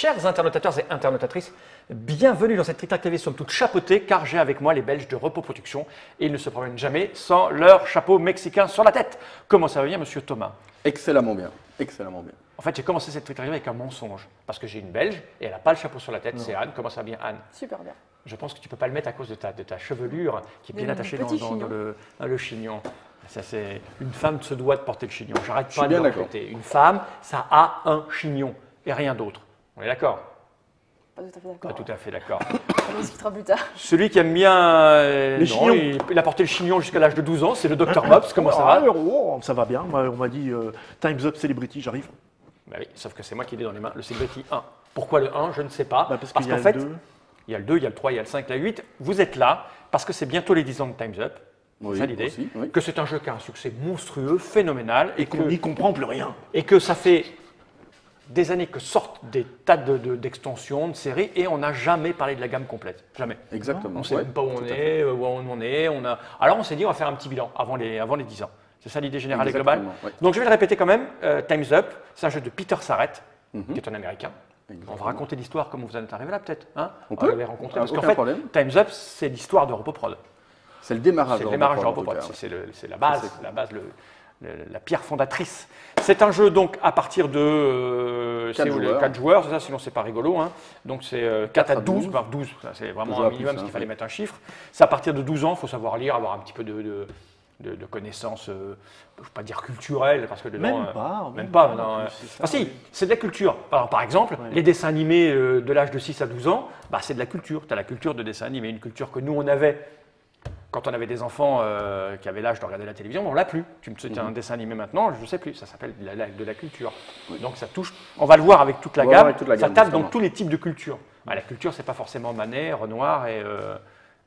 Chers internautateurs et internautatrices, bienvenue dans cette Trick Track TV, somme toute chapeautée, car j'ai avec moi les Belges de Repos Production et ils ne se promènent jamais sans leur chapeau mexicain sur la tête. Comment ça va bien, monsieur Thomas? Excellemment bien, excellemment bien. En fait, j'ai commencé cette Trick Track TV avec un mensonge, parce que j'ai une Belge et elle n'a pas le chapeau sur la tête, c'est Anne. Comment ça va bien, Anne? Super bien. Je pense que tu ne peux pas le mettre à cause de ta chevelure qui est bien De mon attachée petit dans chignon. le chignon. Ça, c'est une femme se doit de porter le chignon. J'arrête suis pas de bien le d'accord. répéter. Une femme, ça a un chignon et rien d'autre. On est d'accord? Pas tout à fait Pas d'accord. tout à fait d'accord. On en discutera plus tard. Celui qui aime bien. Les non, chignons. il a porté le chignon jusqu'à l'âge de 12 ans, c'est le Dr Mops. Comment ça va? Ça va bien. On m'a dit Time's Up Celebrity, j'arrive. Bah oui, sauf que c'est moi qui l'ai dans les mains, le Celebrity 1. Pourquoi le 1? Je ne sais pas. Bah, parce qu'il y a qu'en le fait, 2. il y a le 2, il y a le 3, il y a le 5, il y a le 8. Vous êtes là parce que c'est bientôt les 10 ans de Time's Up. C'est Oui, ça l'idée. aussi, oui. Que c'est un jeu qui a un succès monstrueux, phénoménal, Et qu'on n'y comprend plus rien. et que ça fait des années que sortent des tas d'extensions, de séries, et on n'a jamais parlé de la gamme complète. Jamais. Exactement. On ne sait Ouais, même pas où on tout à est, où on en est. Alors on s'est dit on va faire un petit bilan avant les 10 ans. C'est ça l'idée générale et globale. Exactement, ouais. Donc je vais le répéter quand même. Time's Up, c'est un jeu de Peter Sarrett, Mhm. qui est un Américain. On Exactement. va raconter l'histoire comme vous en êtes arrivé là peut-être. Hein On peut. les rencontrer parce qu'en Aucun fait, problème. Time's Up, c'est l'histoire de Repoprod. C'est le démarrage. C'est le de démarrage de Repoprod, en Repoprod. tout cas, ouais. C'est la base, c'est la base, la pierre fondatrice. C'est un jeu donc à partir de 4 joueurs. 4 joueurs, c'est ça, sinon c'est pas rigolo. Hein. Donc c'est 4 à 12, 12. voire 12, ça, c'est vraiment Joueurs un plus, minimum hein, parce qu'il fallait ouais. mettre un chiffre. C'est à partir de 12 ans, il faut savoir lire, avoir un petit peu de connaissances, je ne veux pas dire culturelles, parce que dedans, Même pas. même pas. non, Non, c'est ça, ah si, oui. c'est de la culture. Alors, par exemple, Ouais. les dessins animés de l'âge de 6 à 12 ans, bah, c'est de la culture. Tu as la culture de dessin animé, une culture que nous, on avait quand on avait des enfants qui avaient l'âge de regarder la télévision, on l'a plus. Tu me dis un dessin animé maintenant, je ne sais plus. Ça s'appelle de la culture. Donc ça touche. On va le voir avec toute la On va voir gamme. avec toute la Ça gamme, tape dans justement. tous les types de culture. Ah, la culture, c'est pas forcément Manet, Renoir et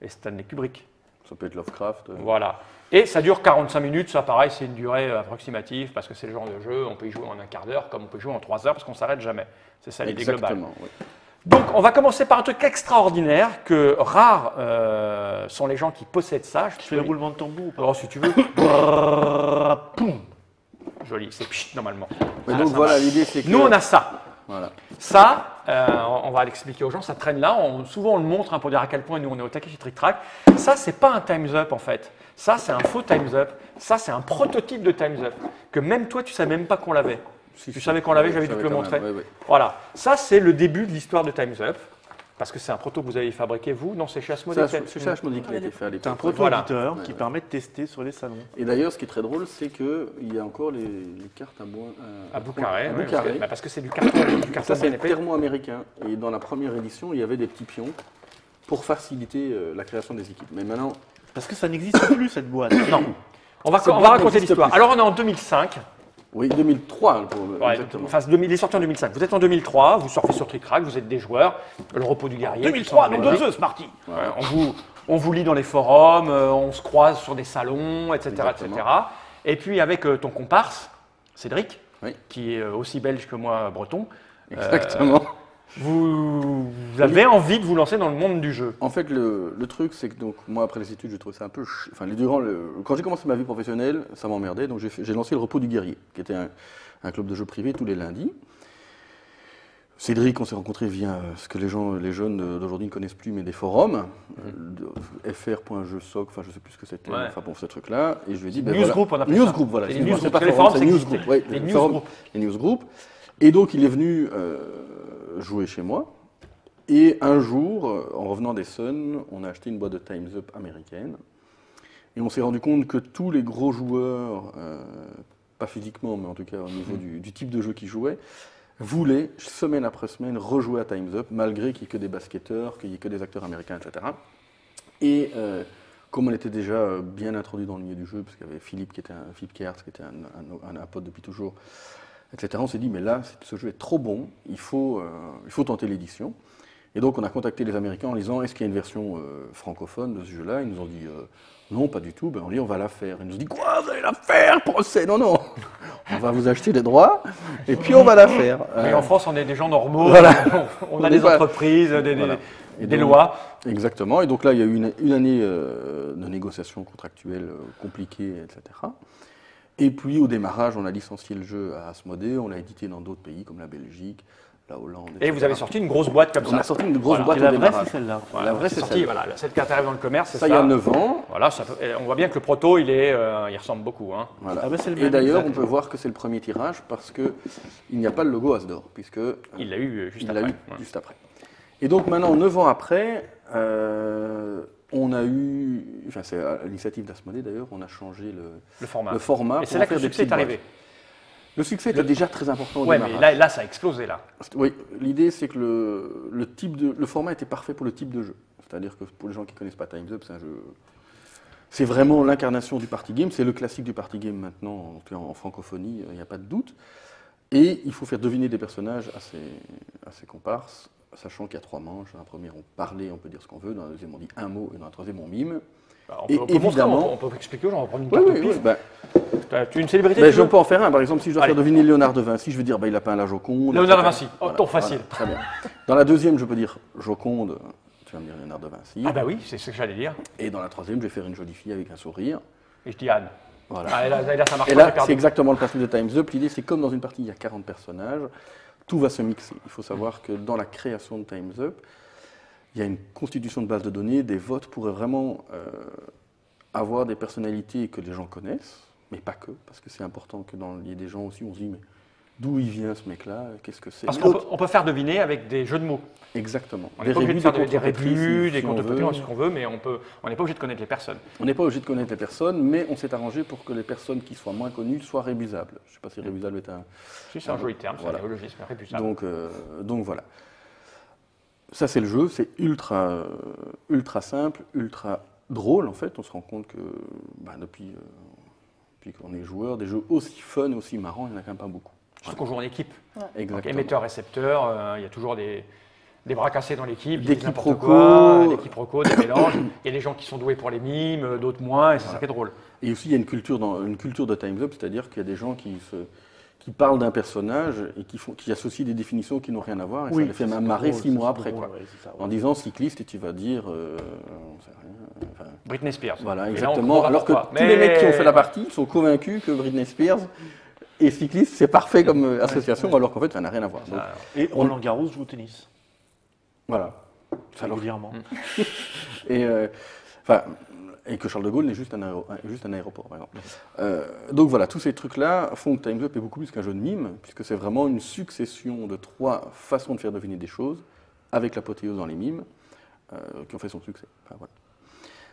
Stanley Kubrick. Ça peut être Lovecraft. Voilà. Et ça dure 45 minutes, ça pareil, c'est une durée approximative parce que c'est le genre de jeu, on peut y jouer en un quart d'heure comme on peut jouer en 3 heures parce qu'on ne s'arrête jamais. C'est ça l'idée globale. Exactement. Oui. Donc on va commencer par un truc extraordinaire que rares sont les gens qui possèdent ça. Je fais le roulement de tambour ou pas? Oh, si tu veux. Brrr, poum. Joli, c'est pchit normalement. Mais Ah, donc ça voilà, va. l'idée c'est que. Nous on a ça. Voilà. Ça, on va l'expliquer aux gens, ça traîne là. Souvent on le montre pour dire à quel point nous on est au taquet chez Trick Track. Ça, c'est pas un Time's Up en fait. Ça, c'est un faux Time's Up. Ça, c'est un prototype de Time's Up que même toi, tu ne savais même pas qu'on l'avait. Si, Tu si. savais qu'on l'avait, Ouais, j'avais je dû te savais le quand montrer. même, ouais, ouais. Voilà. Ça, c'est le début de l'histoire de Time's Up. Parce que c'est un proto que vous avez fabriqué vous. Non, c'est chez Asmodee. C'est chez Asmodee qui a été fait à C'est un l'époque. proto-éditeur Voilà. qui permet de tester sur les salons. Et d'ailleurs, ce qui est très drôle, c'est qu'il y a encore les cartes À bout carré. À ouais, bout carré. parce que c'est du carton Ça, c'est bien le épais. thermo-américain. Et dans la première édition, il y avait des petits pions pour faciliter la création des équipes. Mais maintenant, Parce que ça n'existe plus, cette boîte. Non. On va Cette boîte raconter n'existe l'histoire. plus. Alors, on est en 2005. oui, 2003 pour le. Ouais, exactement. enfin, il est sorti en 2005. Vous êtes en 2003, vous surfez sur Trick Track, vous êtes des joueurs. Le repos du guerrier. 2003, tout nom ça, de Zeus, Marty. Ouais, on vous lit dans les forums, on se croise sur des salons, etc. Exactement. etc. Et puis avec ton comparse, Cédric, Oui. qui est aussi belge que moi, breton, Exactement. vous avez envie de vous lancer dans le monde du jeu. En fait, le truc, c'est que donc, moi, après les études, je trouvais ça un peu. Enfin, quand j'ai commencé ma vie professionnelle, ça m'emmerdait. Donc, j'ai lancé le Repos du Guerrier, qui était un club de jeux privé tous les lundis. Cédric, on s'est rencontrés via ce que les jeunes d'aujourd'hui ne connaissent plus, mais des forums, fr.jeusoc, enfin je sais plus ce que c'était, Ouais. enfin bon, ce truc-là, et je lui ai dit, Newsgroup, on appelle ça. Newsgroup, voilà, Les excuse-moi, newsgroups, c'est pas parce que les forum, forums, c'est ça newsgroup, existait. ouais, Les le forum, newsgroups. les newsgroups, et donc il est venu jouer chez moi, et un jour, en revenant des Suns, on a acheté une boîte de Time's Up américaine, et on s'est rendu compte que tous les gros joueurs, pas physiquement, mais en tout cas au niveau du type de jeu qu'ils jouaient, voulaient, semaine après semaine, rejouer à Time's Up, malgré qu'il n'y ait que des basketteurs, qu'il n'y ait que des acteurs américains, etc. Et comme on était déjà bien introduit dans le milieu du jeu, parce qu'il y avait Philippe Kertz, qui était un pote depuis toujours, etc., on s'est dit, mais là, ce jeu est trop bon, il faut tenter l'édition. Et donc, on a contacté les Américains en disant, est-ce qu'il y a une version francophone de ce jeu-là? Ils nous ont dit, non, pas du tout. Ben, on dit, on va la faire. Ils nous ont dit, quoi, vous allez la faire, procès? Non, non, on va vous acheter les droits, et puis on va la faire. Mais en France, on est des gens normaux, Voilà. on On a n'est des pas- entreprises, Voilà. Et des donc, lois. Exactement. Et donc là, il y a eu une année de négociations contractuelles compliquées, etc. Et puis, au démarrage, on a licencié le jeu à Asmodée, on l'a édité dans d'autres pays comme la Belgique, la Hollande. Et vous etc. avez sorti une grosse boîte comme On ça. a sorti une grosse Voilà. boîte Et au la vraie, démarrage. c'est celle-là. Voilà, La vraie, c'est sorti, celle. voilà, celle qui arrive dans le commerce, c'est Ça, il y a 9 ans. Voilà, on voit bien que le proto, il ressemble beaucoup. Hein. Voilà. Ah bah, c'est le Et même, d'ailleurs, on exact. peut voir que c'est le premier tirage parce qu'il n'y a pas le logo Asdor, puisque Il l'a eu juste il après. l'a eu Ouais. juste après. Et donc maintenant, 9 ans après, on a eu, enfin c'est à l'initiative d'Asmodée d'ailleurs, on a changé Le format. le format Et pour c'est là en que le faire des succès est petites arrivé. boîtes. Le succès était déjà très important au Ouais, mais démarrage. là, ça a explosé là. Oui, l'idée c'est que le format était parfait pour le type de jeu. C'est-à-dire que pour les gens qui ne connaissent pas Time's Up, c'est un jeu. C'est vraiment l'incarnation du party game, c'est le classique du party game maintenant, en francophonie, il n'y a pas de doute. Et il faut faire deviner des personnages à ses comparses, sachant qu'il y a 3 manches. Dans la première, on parlait, on peut dire ce qu'on veut. Dans la deuxième, on dit un mot. Et dans la troisième, on mime. Bah, Et on peut montrer, évidemment- on peut expliquer aux gens, on va prendre une Oui, carte oui, au pif. oui. Ben, Tu es une célébrité ben, tu je veux peux en faire un. Par exemple, si je dois Allez. faire deviner Léonard de Vinci, je vais dire il a peint la Joconde. Léonard de etc. Vinci. Oh, ton facile. Très bien. Dans la deuxième, je peux dire Joconde. Tu vas me dire Léonard de Vinci. Ah bah oui, c'est ce que j'allais dire. Et dans la troisième, je vais faire une jolie fille avec un sourire. Et je dis Anne. Voilà. Ah, et là, ça marche Et pas, j'ai là, perdu. c'est exactement le principe de Time's Up. L'idée, c'est comme dans une partie, il y a 40 personnages, tout va se mixer. Il faut savoir que dans la création de Time's Up, il y a une constitution de base de données, des votes pourraient vraiment avoir des personnalités que les gens connaissent, mais pas que, parce que c'est important que dans il y ait des gens aussi, on se dit, mais d'où il vient ce mec-là, qu'est-ce que c'est. Parce Et qu'on l'autre- on peut faire deviner avec des jeux de mots. Exactement. On n'est pas obligé de faire des contre-pétrices, rébus, des si on contre-pétrices, veut. ce qu'on veut, mais on n'est pas obligé de connaître les personnes. On n'est pas obligé de connaître les personnes, mais on s'est arrangé pour que les personnes qui soient moins connues soient rébusables. Je ne sais pas si rébusable est un... Si, c'est un joli terme, c'est Voilà. un néologisme, réputable. Donc voilà. Ça c'est le jeu, c'est ultra simple, ultra drôle en fait. On se rend compte que depuis qu'on est joueur, des jeux aussi fun et aussi marrants, il n'y en a quand même pas beaucoup. Surtout qu'on joue en équipe. Donc, Exactement. émetteur-récepteur, il y a toujours des bras cassés dans l'équipe, Des disent n'importe quiproquos. quoi, des quiproquos, des mélanges. Il y a des gens qui sont doués pour les mimes, d'autres moins, et c'est ça qui est drôle. Et aussi il y a une culture de Time's Up, c'est-à-dire qu'il y a des gens qui parlent d'un personnage et qui associent des définitions qui n'ont rien à voir, et ça les fait même marrer 6 mois après. Quoi. En disant cycliste, et tu vas dire... on sait rien, enfin, Britney Spears. voilà, Et là, on exactement. comprendra Alors que pourquoi. tous les mecs qui ont fait la partie sont convaincus que Britney Spears et cycliste, c'est parfait comme association, alors qu'en fait, ça n'a rien à voir. Donc, Et Roland Garros joue au tennis. voilà. Régulièrement. Et, et que Charles de Gaulle n'est juste un aéroport, par exemple. Donc voilà, tous ces trucs-là font que Time's Up est beaucoup plus qu'un jeu de mime, puisque c'est vraiment une succession de 3 façons de faire deviner des choses, avec l'apothéose dans les mimes, qui ont fait son succès. Enfin, voilà.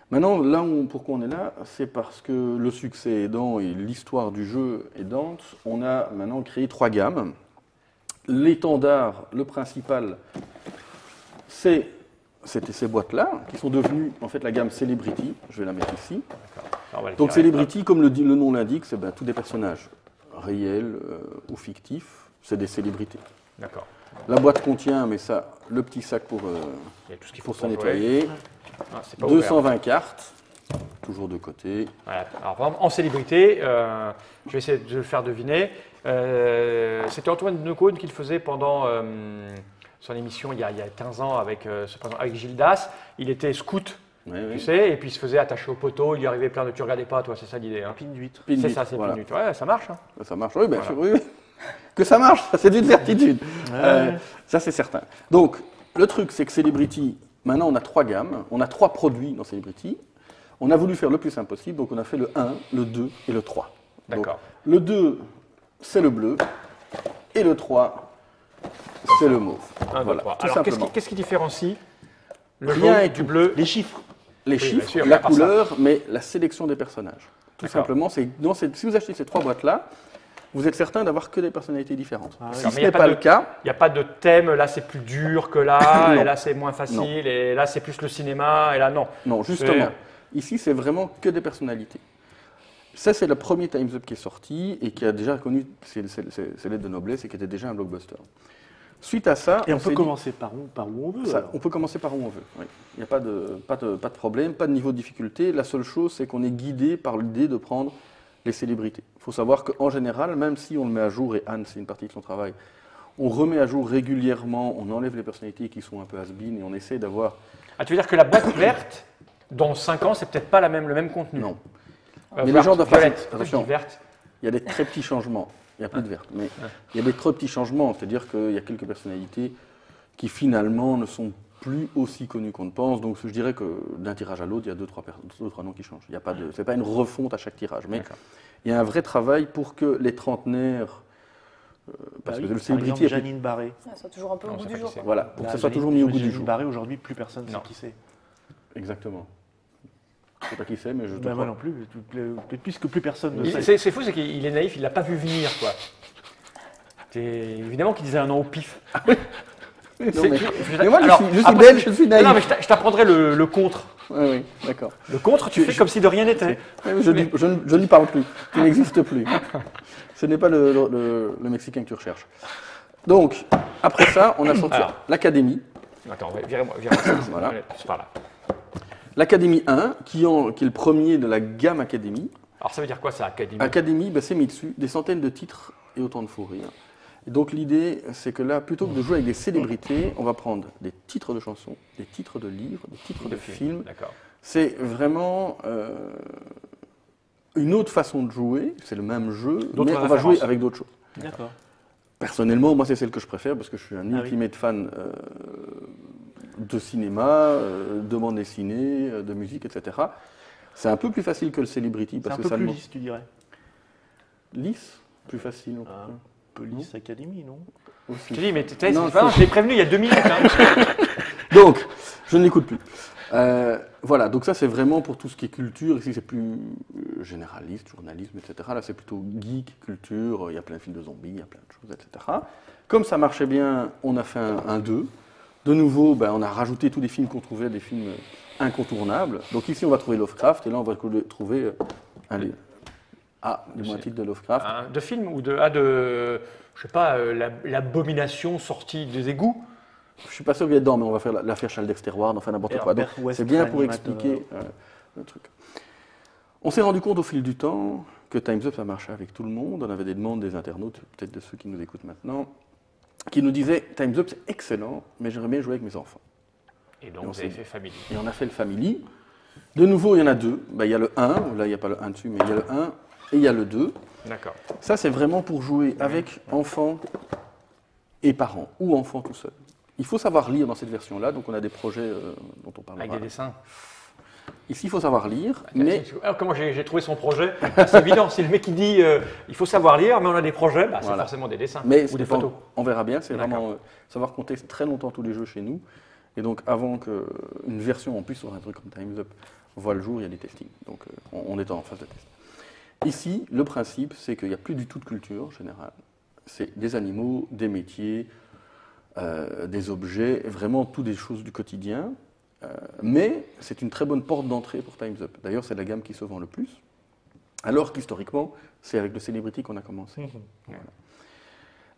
Maintenant, pourquoi on est là, c'est parce que le succès aidant et l'histoire du jeu aidante, on a maintenant créé 3 gammes. L'étendard, le principal, c'était ces boîtes-là, qui sont devenues en fait la gamme Celebrity. Je vais la mettre ici. On va le Donc dire. Celebrity, comme le nom l'indique, c'est tous des personnages réels ou fictifs, c'est des célébrités. D'accord. La boîte contient, mais ça, le petit sac pour Il y a tout ce qu'il faut se pour jouer. nettoyer, Ah, c'est pas ouvert. 220 cartes, toujours de côté. Voilà. Alors, par exemple, en célébrité, je vais essayer de le faire deviner. C'était Antoine Decaune qui le faisait pendant son émission il y a 15 ans avec Gildas. Il était scout, Oui, tu oui. sais, et puis il se faisait attacher au poteau. Il lui arrivait plein de. Tu regardais pas, toi, c'est ça l'idée. Hein. Pin 8. Pin C'est huit, ça, c'est voilà. Pin 8. Ouais, ça marche. Hein. Ça marche, oui, bien Voilà. sûr, oui, oui. Que ça marche, ça, c'est d'une certitude. Ouais. Ça, c'est certain. Donc, le truc, c'est que Celebrity, maintenant, on a 3 gammes, on a 3 produits dans Celebrity. On a voulu faire le plus simple possible, donc on a fait le 1, le 2 et le 3. Donc, D'accord. le 2, c'est le bleu, et le 3, c'est le mauve. Un, deux, Voilà, trois. tout Alors, simplement. qu'est-ce qui différencie le Rien jaune et du tout. bleu? Les chiffres. Les bien chiffres, sûr, la à part ça. couleur, mais la sélection des personnages. Tout D'accord. simplement, si vous achetez ces 3 boîtes-là, vous êtes certain d'avoir que des personnalités différentes. Ah, Si d'accord, ce mais y a n'est pas pas de- le cas, Il n'y a pas de thème, là c'est plus dur que là, Non. et là c'est moins facile, et là c'est plus le cinéma, et là non. non, justement, ici c'est vraiment que des personnalités. Ça, c'est le premier Time's Up qui est sorti et qui a déjà connu ses lettres de noblesse et qui était déjà un blockbuster. Suite à ça, Et on s'est peut dit- commencer par où on veut. ça, alors. on peut commencer par où on veut. Oui. Il n'y a pas de problème, pas de niveau de difficulté. La seule chose, c'est qu'on est guidé par l'idée de prendre les célébrités. Il faut savoir qu'en général, même si on le met à jour, et Anne, c'est une partie de son travail, on remet à jour régulièrement, on enlève les personnalités qui sont un peu has-been et on essaie d'avoir... Ah, tu veux dire que la boîte verte, dans 5 ans, c'est peut-être pas le même contenu. Non. Mais les gens doivent pas- violette. Pourquoi je attention. dis verte. Il y a des très petits changements. Il n'y a plus de verte. Mais il y a des trop petits changements, c'est-à-dire qu'il y a quelques personnalités qui finalement ne sont plus aussi connues qu'on ne pense. Donc je dirais que d'un tirage à l'autre, il y a deux, trois noms qui changent. C'est pas une refonte à chaque tirage, mais il y a un vrai travail pour que les trentenaires, parce que le Par célébrité, exemple, Janine Barré. Ça soit toujours un peu au Non, goût c'est du pas jour. qui c'est. voilà, pour que ça soit Janine- toujours mis au goût du Janine jour. Barré, aujourd'hui, plus personne ne Non. sait qui c'est. Exactement. Je ne sais pas qui c'est, mais je te Moi crois. non plus, puisque plus personne ne Il- sait. C'est fou, c'est qu'il est naïf, il l'a pas vu venir, quoi. Évidemment qu'il disait un nom au pif. Non, C'est- mais, je- mais moi, alors, je suis après, belge, je suis naïf. Non, mais je t'apprendrai le contre. Oui, oui, d'accord. Le contre, tu fais comme si de rien n'était. Oui, mais je n'y parle plus. Tu n'existes plus. Ce n'est pas le Mexicain que tu recherches. Donc, après ça, on a sorti Alors. l'Académie. Attends, virez-moi ça. Voilà. Allez, c'est par là. L'Académie 1, qui est le premier de la gamme Académie. Alors ça veut dire quoi ça, Académie? Académie, ben, c'est mis dessus, des centaines de titres et autant de fous rires. Et donc l'idée, c'est que là, plutôt que de jouer avec des célébrités, on va prendre des titres de chansons, des titres de livres, des titres de films. D'accord. C'est vraiment une autre façon de jouer, c'est le même jeu, D'autres mais on va références. jouer avec d'autres choses. D'accord. Personnellement, moi, c'est celle que je préfère parce que je suis un Ah oui. ultimate fan de cinéma, de bande dessinée, de musique, etc. C'est un peu plus facile que le Celebrity C'est parce un que peu ça plus demande- lisse, tu dirais. lisse, plus facile. Un Police Academy, non? Aussi. Je te dis, mais Non, je l'ai prévenu il y a 2 minutes. Hein. Donc, je ne l'écoute plus. Voilà, donc ça c'est vraiment pour tout ce qui est culture. Ici c'est plus généraliste, journalisme, etc. Là c'est plutôt geek, culture, il y a plein de films de zombies, il y a plein de choses, etc. Comme ça marchait bien, on a fait un 2. De nouveau, ben, on a rajouté tous les films qu'on trouvait, des films incontournables. Donc ici on va trouver Lovecraft, et là on va trouver allez, dis-moi un titre de Lovecraft. De film ou de je sais pas, l'abomination sortie des égouts. Je suis pas sûr qu'il y ait dedans, mais on va faire l'affaire Charles Dexter Ward, enfin n'importe quoi. Donc, Herbert West, c'est bien pour animateur. expliquer le truc. On s'est rendu compte au fil du temps que Time's Up, ça marchait avec tout le monde. On avait des demandes des internautes, peut-être de ceux qui nous écoutent maintenant, qui nous disaient Time's Up, c'est excellent, mais j'aimerais bien jouer avec mes enfants. Et donc Et on vous avez s'est- fait Family. Et on a fait le Family. De nouveau, il y en a deux. Ben, il y a le 1, là il n'y a pas le 1 dessus, mais il y a le 1 et il y a le 2. D'accord. Ça, c'est vraiment pour jouer avec enfants et parents, ou enfants tout seuls. Il faut savoir lire dans cette version-là, donc on a des projets dont on parlera. Avec des dessins. Ici, il faut savoir lire, mais Alors, comment j'ai trouvé son projet? C'est évident, c'est le mec qui dit il faut savoir lire, mais on a des projets, bah, c'est Voilà. forcément des dessins Mais ou des dépend- photos. on verra bien, c'est D'accord. vraiment savoir compter très longtemps tous les jeux chez nous. Et donc avant qu'une version en plus sur un truc comme Time's Up voit le jour, il y a des testings. Donc on est en phase de test. Ici, le principe, c'est qu'il n'y a plus du tout de culture générale. C'est des animaux, des métiers, des objets, vraiment toutes des choses du quotidien. Mais c'est une très bonne porte d'entrée pour Time's Up. D'ailleurs, c'est la gamme qui se vend le plus. Alors qu'historiquement, c'est avec le Celebrity qu'on a commencé. Voilà.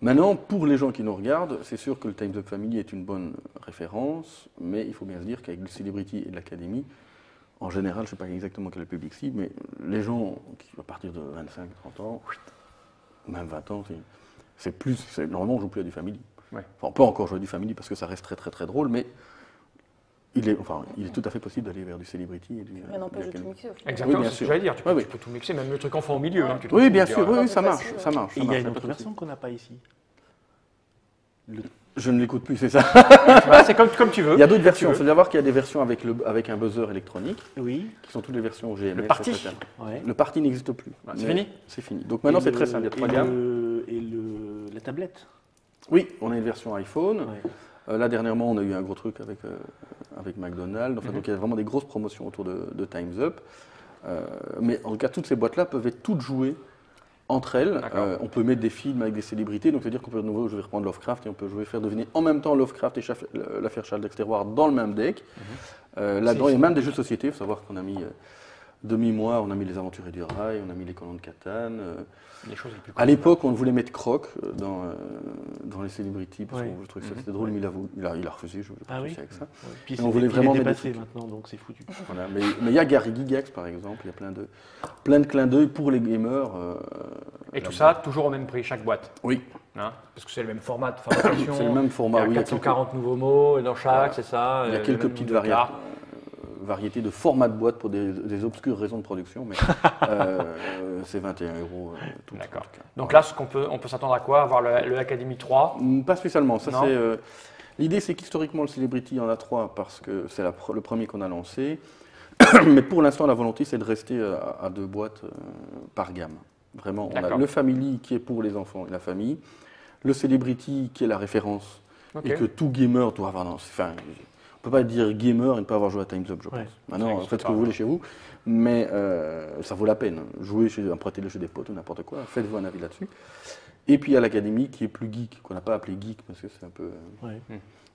Maintenant, pour les gens qui nous regardent, c'est sûr que le Time's Up Family est une bonne référence, mais il faut bien se dire qu'avec le Celebrity et l'Académie, en général, je ne sais pas exactement quel est le public cible, mais les gens qui, à partir de 25-30 ans, même 20 ans, normalement on ne joue plus à du Family. Ouais. Enfin, on peut encore jouer à du Family parce que ça reste très très très drôle, mais il est tout à fait possible d'aller vers du Celebrity et du Rien n'empêche de tout Academy. mixer au final. Exactement, bien c'est ce sûr. que j'allais dire. Tu peux, Oui, oui. tu peux tout mixer, même le truc enfant au milieu. Hein, tu Oui, bien peux sûr, dire, oui, un ça peu marche, facile, ça marche. Et il y a une ça autre marche, version qu'on n'a pas ici. Je ne l'écoute plus, c'est ça. Voilà, c'est comme tu veux. Il y a d'autres versions. Il veux. faut savoir qu'il y a des versions avec un buzzer électronique, Oui. qui sont toutes les versions au GMS. Le party. etc. Ouais. Le party n'existe plus. Ah, c'est Mais fini C'est fini. Donc maintenant, Et c'est le- très simple. Il y a trois et gammes. la tablette. Oui, on a une version iPhone. Ouais. Là, dernièrement, on a eu un gros truc avec McDonald's. Enfin, donc, il y a vraiment des grosses promotions autour de Time's Up. Mais en tout cas, toutes ces boîtes-là peuvent être toutes jouées entre elles. D'accord. On peut mettre des films avec des célébrités. Donc, c'est-à-dire qu'on peut de nouveau, je vais reprendre Lovecraft et on peut faire deviner en même temps Lovecraft et l'affaire Charles Dexter Ward dans le même deck. Là-dedans, il y a même des jeux de société. Il faut savoir qu'on a mis demi-mois, on a mis les Aventuriers du Rail, on a mis les Colons de Catane. Les choses les plus À l'époque, on voulait mettre Croc dans les célébrités parce Ouais. qu'on trouvait que c'était drôle, mais il a refusé. Je ne veux pas Ah oui. toucher avec ça. Puis Et on voulait il est vraiment mettre des dépassé trucs. maintenant, donc c'est foutu. Voilà. Mais il y a Gary Gygax, par exemple. Il y a plein de clins d'œil pour les gamers. Et tout ça, toujours au même prix, chaque boîte. Oui, Hein, parce que c'est le même format de fabrication. c'est le même format. Il y a Oui, 440 nouveaux mots dans chaque, Voilà. c'est ça. il y a le quelques même petites nombre de variations. cartes. variété de format de boîte pour des obscures raisons de production, mais c'est 21 € tout. D'accord. en tout cas. Donc là, on peut s'attendre à quoi? Avoir le Academy 3? Pas spécialement. Ça, Non. l'idée, c'est qu'historiquement, le Celebrity, il y en a 3 parce que c'est le premier qu'on a lancé. Mais pour l'instant, la volonté, c'est de rester à 2 boîtes par gamme. Vraiment, on a D'accord. le Family qui est pour les enfants et la famille, le Celebrity qui est la référence Ok. et que tout gamer doit avoir. Enfin, on ne peut pas dire gamer et ne pas avoir joué à Time's Up, je pense. Ouais. Maintenant, Ça faites ce pas, que vous ouais. voulez chez vous, mais ça vaut la peine. Jouez empruntez-le chez des potes ou n'importe quoi, faites-vous un avis là-dessus. Et puis il y a l'Académie qui est plus geek, qu'on n'a pas appelé geek parce que c'est un peu. Ouais.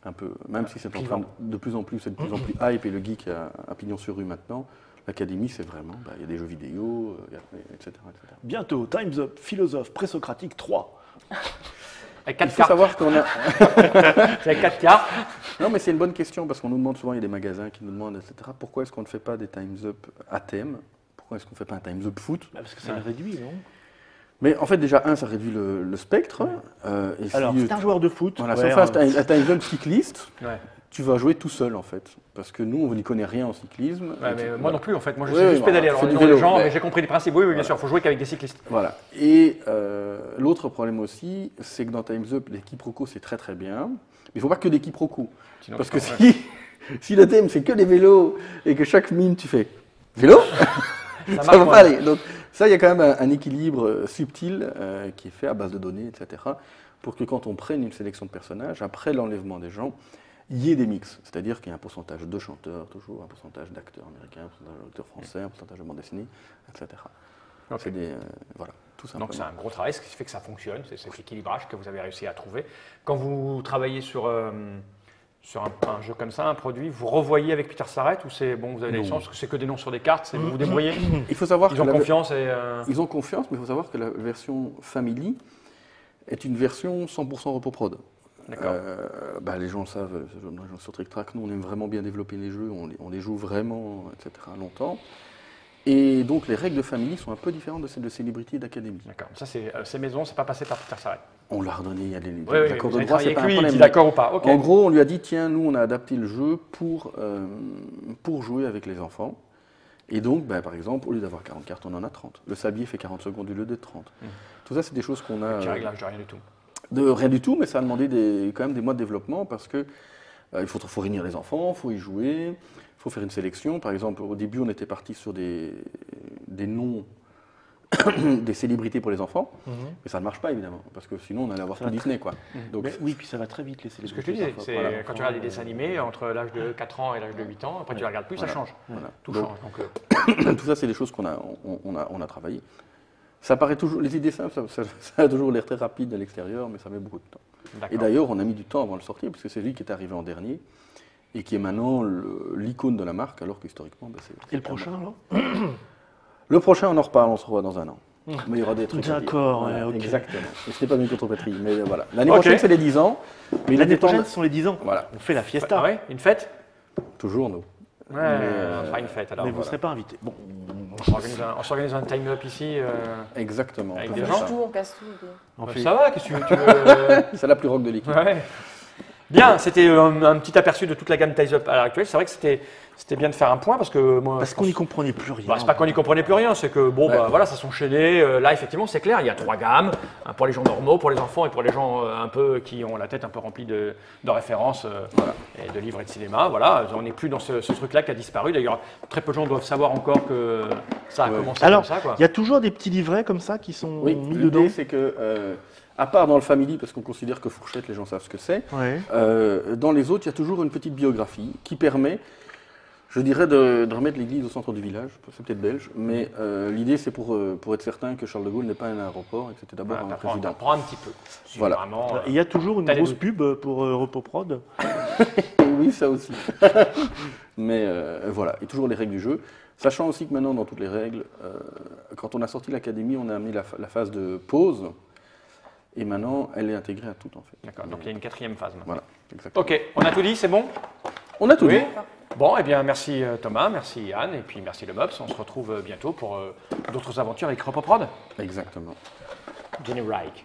Un peu, même si c'est en Clivant. train de plus en plus, c'est de plus en plus hype et le geek a pignon sur rue maintenant. L'Académie, c'est vraiment, il y a des jeux vidéo, etc., etc. Bientôt, Time's Up, philosophe présocratique 3. Avec Il 4 faut cartes. savoir qu'on a. C'est avec 4 cartes. Non, mais c'est une bonne question parce qu'on nous demande souvent, il y a des magasins qui nous demandent, etc. Pourquoi est-ce qu'on ne fait pas des Time's Up à thème? Pourquoi est-ce qu'on ne fait pas un Time's Up foot? Bah, parce que ça le réduit, non? Mais en fait, déjà, ça réduit le spectre. Et Alors, si, c'est un joueur de foot. voilà, ouais, si on fait un Time's Up cycliste, Ouais. tu vas jouer tout seul en fait. Parce que nous, on n'y connaît rien en cyclisme. Ouais, Et mais tu- moi non plus, en fait. Moi, je Oui, sais oui, juste pédaler. voilà, Alors, fais du dans les vélo, gens, mais- mais j'ai compris les principes. Oui, oui, bien sûr, il faut jouer qu'avec des cyclistes. Voilà. Et l'autre problème aussi, c'est que dans Time's Up, les quiproquos, c'est très très bien. Mais il ne faut pas que des quiproquos. Sinon, Parce tu que peux- si le thème, c'est que des vélos et que chaque mime, tu fais vélo, ça ça marche ne va moins pas bien. aller. Donc ça, il y a quand même un équilibre subtil qui est fait à base de données, etc. Pour que quand on prenne une sélection de personnages, après l'enlèvement des gens, il y ait des mix. C'est-à-dire qu'il y a un pourcentage de chanteurs, toujours un pourcentage d'acteurs américains, un pourcentage d'acteurs français, un pourcentage de bande dessinée, etc. Ok. C'est des... voilà, tout simplement. Donc c'est un gros travail, ce qui fait que ça fonctionne, c'est cet équilibrage que vous avez réussi à trouver. Quand vous travaillez sur un jeu comme ça, un produit, vous revoyez avec Peter Sarrett ou c'est bon, vous avez la Non. licence, parce que c'est que des noms sur des cartes, c'est vous vous débrouillez, Il faut savoir ils que ont la- confiance et... Ils ont confiance, mais il faut savoir que la version Family est une version 100% repos prod. D'accord. Les gens le savent, les gens sur Trick Track, nous on aime vraiment bien développer les jeux, on les joue vraiment, etc. longtemps. Et donc les règles de Family sont un peu différentes de celles de Celebrity et d'Academy. D'accord. Ça, c'est ces maisons, c'est pas passé par Peter Sarrett. On l'a redonné, il y a des Oui, oui, accords vous de avez droit, travaillé c'est pas avec un lui, il problème. dit d'accord ou pas. Ok. En gros, on lui a dit, tiens, nous on a adapté le jeu pour jouer avec les enfants. Et donc, par exemple, au lieu d'avoir 40 cartes, on en a 30. Le sablier fait 40 secondes au lieu de 30. Tout ça, c'est des choses qu'on a... Petit réglage de rien du tout. De rien du tout, mais ça a demandé quand même des mois de développement parce que il faut réunir les enfants, il faut y jouer, il faut faire une sélection. Par exemple, au début, on était parti sur des noms des célébrités pour les enfants, mais ça ne marche pas évidemment parce que sinon on allait avoir Ça tout va Disney quoi. Donc Mais oui, puis ça va très vite, les C'est ce que célébrités. je te disais, parfois. c'est voilà. quand tu regardes des dessins animés, entre l'âge de 4 ans et l'âge de 8 ans, après tu ne regardes plus, Voilà. ça change. Voilà. Tout Donc, change. Donc, tout ça, c'est des choses qu'on a travaillé. Ça paraît toujours, les idées simples, ça a toujours l'air très rapide à l'extérieur, mais ça met beaucoup de temps. d'accord. Et d'ailleurs, on a mis du temps avant de le sortir, parce que c'est lui qui est arrivé en dernier, et qui est maintenant l'icône de la marque, alors qu'historiquement, c'est... Et le prochain, alors Le prochain, on en reparle, on se revoit dans un an. Mais il y aura des trucs à dire. D'accord, Voilà, ouais, ok. exactement. Et ce n'est pas une contre-pétrie, mais voilà. L'année Ok. prochaine, c'est les 10 ans. Mais il L'année était temps prochaine, de- ce sont les 10 ans. Voilà, On fait la fiesta. Ah ouais, une fête? toujours nous. Ouais, on fera une fête alors. Mais vous ne voilà. serez pas invité. Bon, On s'organise un time up ici. Exactement. Avec on des peut On faire gens. change ça. tout, on casse tout. on Bah, fait... ça va, qu'est-ce que tu veux C'est la plus rock de l'équipe. Ouais. Bien, c'était un petit aperçu de toute la gamme Ties Up à l'heure actuelle. C'est vrai que c'était bien de faire un point parce que moi. Parce je qu'on pense- n'y comprenait plus rien. Bah, c'est pas qu'on n'y comprenait plus rien, c'est que bon, Ouais. voilà, ça s'enchaînait. Là, effectivement, c'est clair, il y a 3 gammes, hein, pour les gens normaux, pour les enfants et pour les gens un peu qui ont la tête un peu remplie de références et de livres et de cinéma. Voilà, on n'est plus dans ce truc-là qui a disparu. D'ailleurs, très peu de gens doivent savoir encore que ça a Ouais. commencé Alors, comme ça. Quoi. il y a toujours des petits livrets comme ça qui sont Oui, mis dedans. l'idée c'est que, à part dans le Family, parce qu'on considère que fourchette, les gens savent ce que c'est, Ouais. dans les autres, il y a toujours une petite biographie qui permet, je dirais, de remettre l'église au centre du village. C'est peut-être belge, mais l'idée c'est pour être certain que Charles de Gaulle n'est pas un aéroport et que c'était d'abord Voilà, un t'apprends président. t'apprends un petit peu. C'est Voilà. vraiment, Il y a toujours une t'as les grosse doutes. pub pour Repoprod. Oui, ça aussi. Mais voilà, et toujours les règles du jeu. Sachant aussi que maintenant, dans toutes les règles, quand on a sorti l'Académie, on a amené la phase de pause. Et maintenant, elle est intégrée à tout, en fait. D'accord, donc il y a une 4e phase maintenant. Voilà, exactement. Ok, on a tout dit, c'est bon? On a tout Oui. dit. Bon, eh bien, merci Thomas, merci Yann, et puis merci le Mops. On se retrouve bientôt pour d'autres aventures avec Repoprod. Exactement. Jenny Reich.